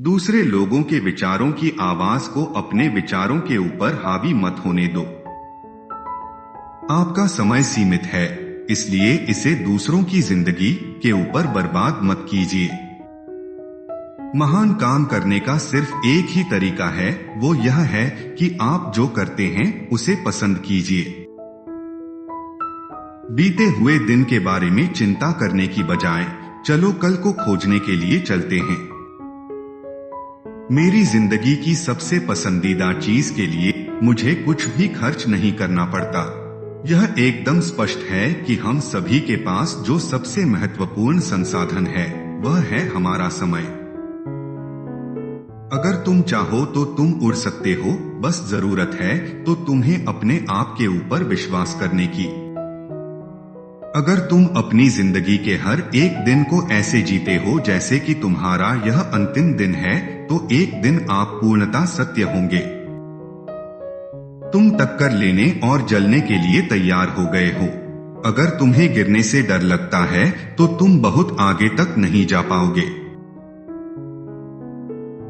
दूसरे लोगों के विचारों की आवाज को अपने विचारों के ऊपर हावी मत होने दो। आपका समय सीमित है, इसलिए इसे दूसरों की जिंदगी के ऊपर बर्बाद मत कीजिए। महान काम करने का सिर्फ एक ही तरीका है, वो यह है कि आप जो करते हैं उसे पसंद कीजिए। बीते हुए दिन के बारे में चिंता करने की बजाय चलो कल को खोजने के लिए चलते हैं। मेरी जिंदगी की सबसे पसंदीदा चीज के लिए मुझे कुछ भी खर्च नहीं करना पड़ता। यह एकदम स्पष्ट है कि हम सभी के पास जो सबसे महत्वपूर्ण संसाधन है वह है हमारा समय। अगर तुम चाहो तो तुम उड़ सकते हो, बस जरूरत है तो तुम्हें अपने आप के ऊपर विश्वास करने की। अगर तुम अपनी जिंदगी के हर एक दिन को ऐसे जीते हो जैसे कि तुम्हारा यह अंतिम दिन है, तो एक दिन आप पूर्णतः सत्य होंगे। तुम टक्कर लेने और जलने के लिए तैयार हो गए हो। अगर तुम्हें गिरने से डर लगता है तो तुम बहुत आगे तक नहीं जा पाओगे।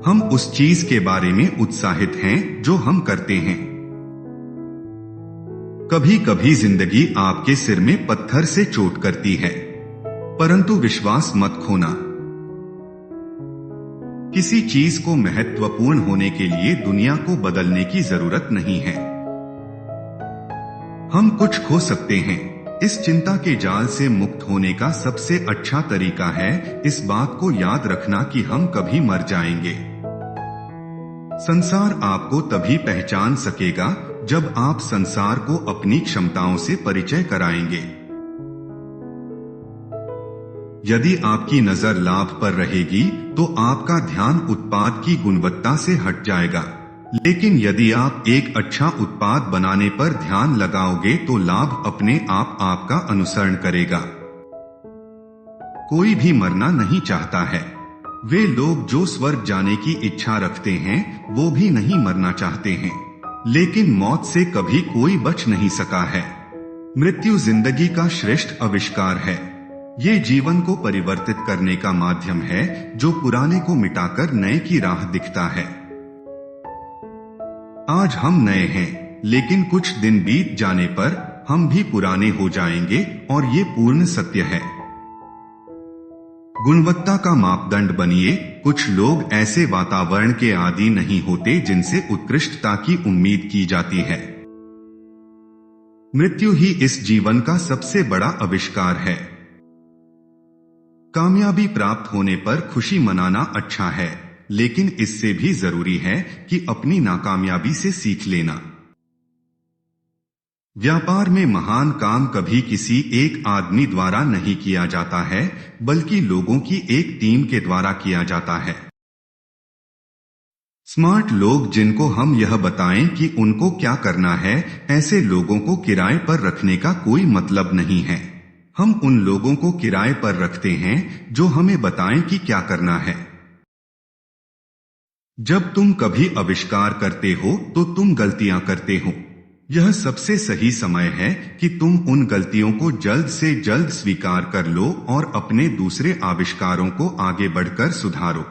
हम उस चीज के बारे में उत्साहित हैं जो हम करते हैं। कभी कभी जिंदगी आपके सिर में पत्थर से चोट करती है, परंतु विश्वास मत खोना। किसी चीज को महत्वपूर्ण होने के लिए दुनिया को बदलने की जरूरत नहीं है। हम कुछ खो सकते हैं। इस चिंता के जाल से मुक्त होने का सबसे अच्छा तरीका है इस बात को याद रखना कि हम कभी मर जाएंगे। संसार आपको तभी पहचान सकेगा जब आप संसार को अपनी क्षमताओं से परिचय कराएंगे। यदि आपकी नजर लाभ पर रहेगी तो आपका ध्यान उत्पाद की गुणवत्ता से हट जाएगा, लेकिन यदि आप एक अच्छा उत्पाद बनाने पर ध्यान लगाओगे तो लाभ अपने आप आपका अनुसरण करेगा। कोई भी मरना नहीं चाहता है। वे लोग जो स्वर्ग जाने की इच्छा रखते हैं वो भी नहीं मरना चाहते हैं, लेकिन मौत से कभी कोई बच नहीं सका है। मृत्यु जिंदगी का श्रेष्ठ आविष्कार है। ये जीवन को परिवर्तित करने का माध्यम है जो पुराने को मिटाकर नए की राह दिखता है। आज हम नए हैं, लेकिन कुछ दिन बीत जाने पर हम भी पुराने हो जाएंगे और ये पूर्ण सत्य है। गुणवत्ता का मापदंड बनिए। कुछ लोग ऐसे वातावरण के आदी नहीं होते जिनसे उत्कृष्टता की उम्मीद की जाती है। मृत्यु ही इस जीवन का सबसे बड़ा आविष्कार है। कामयाबी प्राप्त होने पर खुशी मनाना अच्छा है, लेकिन इससे भी जरूरी है कि अपनी नाकामयाबी से सीख लेना। व्यापार में महान काम कभी किसी एक आदमी द्वारा नहीं किया जाता है, बल्कि लोगों की एक टीम के द्वारा किया जाता है। स्मार्ट लोग जिनको हम यह बताएं कि उनको क्या करना है, ऐसे लोगों को किराए पर रखने का कोई मतलब नहीं है। हम उन लोगों को किराए पर रखते हैं जो हमें बताएं कि क्या करना है। जब तुम कभी आविष्कार करते हो तो तुम गलतियां करते हो। यह सबसे सही समय है कि तुम उन गलतियों को जल्द से जल्द स्वीकार कर लो और अपने दूसरे आविष्कारों को आगे बढ़कर सुधारो।